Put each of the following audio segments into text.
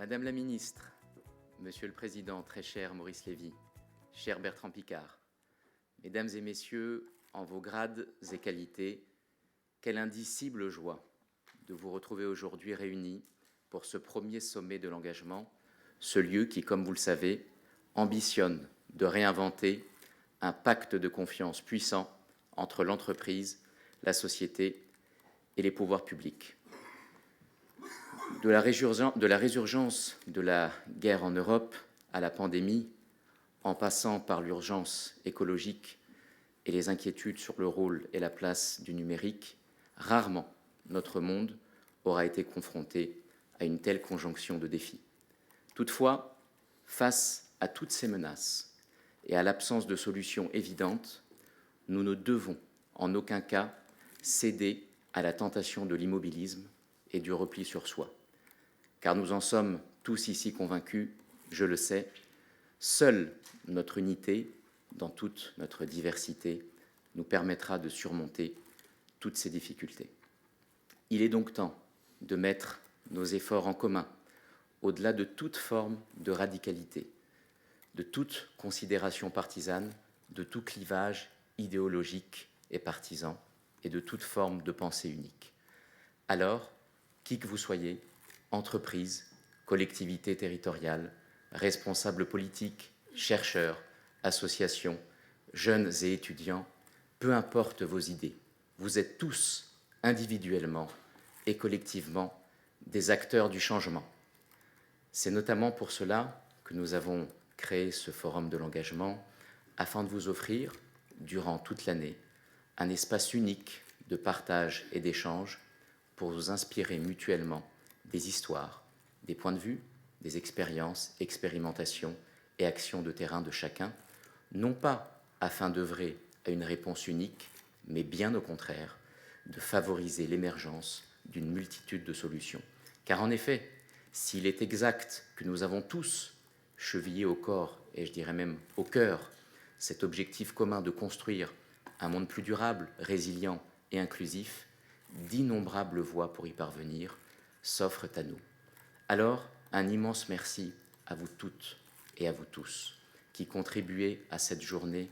Madame la Ministre, Monsieur le Président, très cher Maurice Lévy, cher Bertrand Piccard, Mesdames et Messieurs, en vos grades et qualités, quelle indicible joie de vous retrouver aujourd'hui réunis pour ce premier sommet de l'engagement, ce lieu qui, comme vous le savez, ambitionne de réinventer un pacte de confiance puissant entre l'entreprise, la société et les pouvoirs publics. De la résurgence de la guerre en Europe à la pandémie, en passant par l'urgence écologique et les inquiétudes sur le rôle et la place du numérique, rarement notre monde aura été confronté à une telle conjonction de défis. Toutefois, face à toutes ces menaces et à l'absence de solutions évidentes, nous ne devons en aucun cas céder à la tentation de l'immobilisme et du repli sur soi. Car nous en sommes tous ici convaincus, je le sais, seule notre unité, dans toute notre diversité, nous permettra de surmonter toutes ces difficultés. Il est donc temps de mettre nos efforts en commun, au-delà de toute forme de radicalité, de toute considération partisane, de tout clivage idéologique et partisan, et de toute forme de pensée unique. Alors, qui que vous soyez, entreprises, collectivités territoriales, responsables politiques, chercheurs, associations, jeunes et étudiants, peu importe vos idées, vous êtes tous, individuellement et collectivement, des acteurs du changement. C'est notamment pour cela que nous avons créé ce forum de l'engagement, afin de vous offrir, durant toute l'année, un espace unique de partage et d'échange pour vous inspirer mutuellement des histoires, des points de vue, des expériences, expérimentations et actions de terrain de chacun, non pas afin d'œuvrer à une réponse unique, mais bien au contraire, de favoriser l'émergence d'une multitude de solutions. Car en effet, s'il est exact que nous avons tous chevillé au corps, et je dirais même au cœur, cet objectif commun de construire un monde plus durable, résilient et inclusif, d'innombrables voies pour y parvenir s'offrent à nous. Alors, un immense merci à vous toutes et à vous tous qui contribuez à cette journée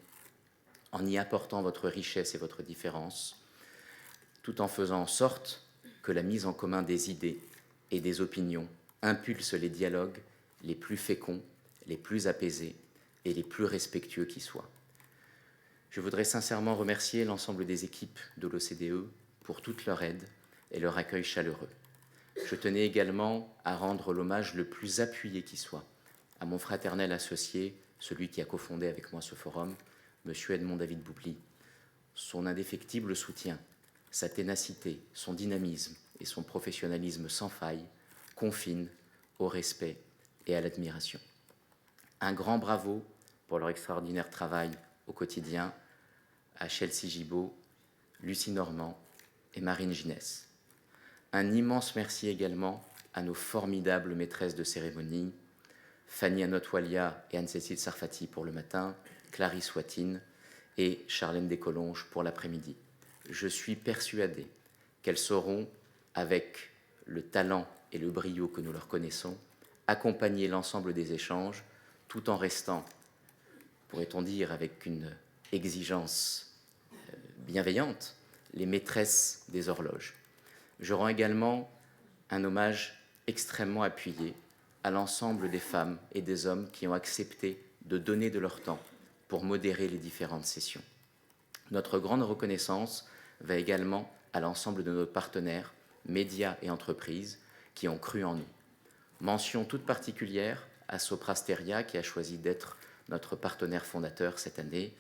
en y apportant votre richesse et votre différence, tout en faisant en sorte que la mise en commun des idées et des opinions impulse les dialogues les plus féconds, les plus apaisés et les plus respectueux qui soient. Je voudrais sincèrement remercier l'ensemble des équipes de l'OCDE pour toute leur aide et leur accueil chaleureux. Je tenais également à rendre l'hommage le plus appuyé qui soit à mon fraternel associé, celui qui a cofondé avec moi ce forum, M. Edmond David Boubli. Son indéfectible soutien, sa ténacité, son dynamisme et son professionnalisme sans faille confinent au respect et à l'admiration. Un grand bravo pour leur extraordinaire travail au quotidien à Chelsea Gibault, Lucie Normand et Marine Ginès. Un immense merci également à nos formidables maîtresses de cérémonie, Fanny Anotwalia et Anne-Cécile Sarfati pour le matin, Clarisse Watine et Charlène Descolonges pour l'après-midi. Je suis persuadé qu'elles sauront, avec le talent et le brio que nous leur connaissons, accompagner l'ensemble des échanges tout en restant, pourrait-on dire avec une exigence bienveillante, les maîtresses des horloges. Je rends également un hommage extrêmement appuyé à l'ensemble des femmes et des hommes qui ont accepté de donner de leur temps pour modérer les différentes sessions. Notre grande reconnaissance va également à l'ensemble de nos partenaires, médias et entreprises, qui ont cru en nous. Mention toute particulière à Soprasteria, qui a choisi d'être notre partenaire fondateur cette année.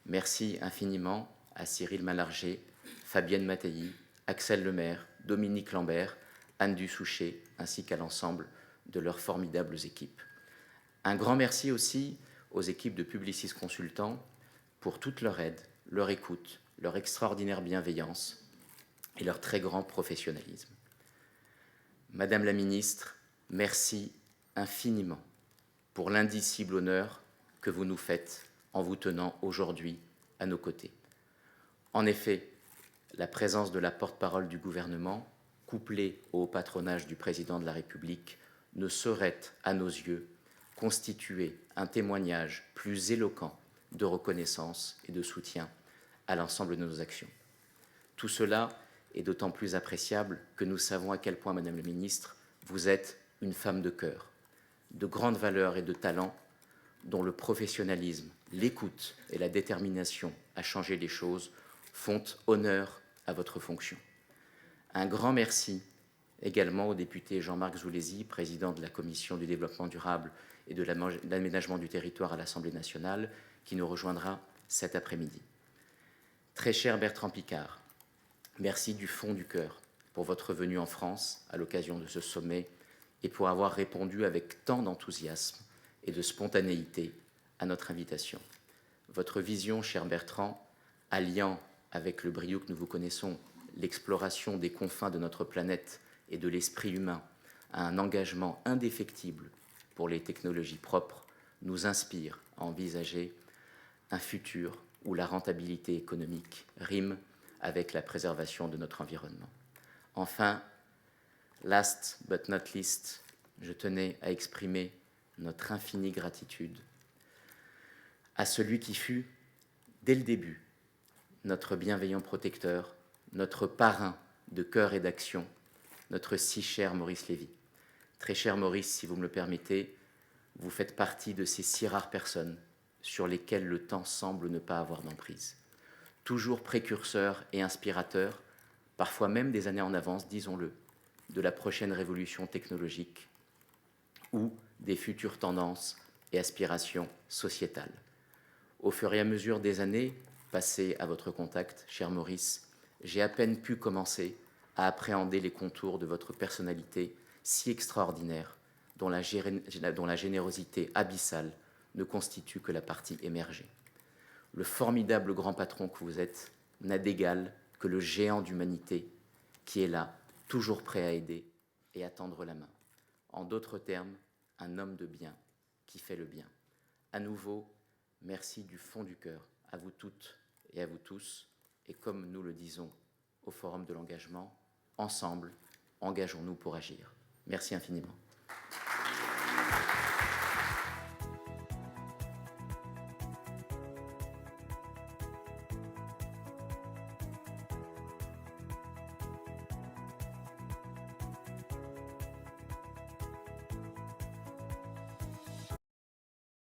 Merci infiniment à Cyril Malargé, Fabienne Mattei, Axel Lemaire, Dominique Lambert, Anne Dussouchet, ainsi qu'à l'ensemble de leurs formidables équipes. Un grand merci aussi aux équipes de Publicis Consultants pour toute leur aide, leur écoute, leur extraordinaire bienveillance et leur très grand professionnalisme. Madame la Ministre, merci infiniment pour l'indicible honneur que vous nous faites en vous tenant aujourd'hui à nos côtés. En effet, la présence de la porte-parole du gouvernement, couplée au patronage du président de la République, ne saurait, à nos yeux, constituer un témoignage plus éloquent de reconnaissance et de soutien à l'ensemble de nos actions. Tout cela est d'autant plus appréciable que nous savons à quel point, Madame la Ministre, vous êtes une femme de cœur, de grande valeur et de talent, dont le professionnalisme, l'écoute et la détermination à changer les choses font honneur à votre fonction. Un grand merci également au député Jean-Marc Zulesi, président de la Commission du développement durable et de l'aménagement du territoire à l'Assemblée nationale, qui nous rejoindra cet après-midi. Très cher Bertrand Piccard, merci du fond du cœur pour votre venue en France à l'occasion de ce sommet et pour avoir répondu avec tant d'enthousiasme et de spontanéité à notre invitation. Votre vision, cher Bertrand, alliant avec le brio que nous vous connaissons, l'exploration des confins de notre planète et de l'esprit humain à un engagement indéfectible pour les technologies propres, nous inspire à envisager un futur où la rentabilité économique rime avec la préservation de notre environnement. Enfin, last but not least, je tenais à exprimer notre infinie gratitude à celui qui fut, dès le début, notre bienveillant protecteur, notre parrain de cœur et d'action, notre si cher Maurice Lévy. Très cher Maurice, si vous me le permettez, vous faites partie de ces si rares personnes sur lesquelles le temps semble ne pas avoir d'emprise. Toujours précurseur et inspirateur, parfois même des années en avance, disons-le, de la prochaine révolution technologique ou des futures tendances et aspirations sociétales. Au fur et à mesure des années passées à votre contact, cher Maurice, j'ai à peine pu commencer à appréhender les contours de votre personnalité si extraordinaire, dont la générosité abyssale ne constitue que la partie émergée. Le formidable grand patron que vous êtes n'a d'égal que le géant d'humanité qui est là, toujours prêt à aider et à tendre la main. En d'autres termes, un homme de bien qui fait le bien. À nouveau, merci du fond du cœur à vous toutes et à vous tous. Et comme nous le disons au Forum de l'engagement, ensemble, engageons-nous pour agir. Merci infiniment.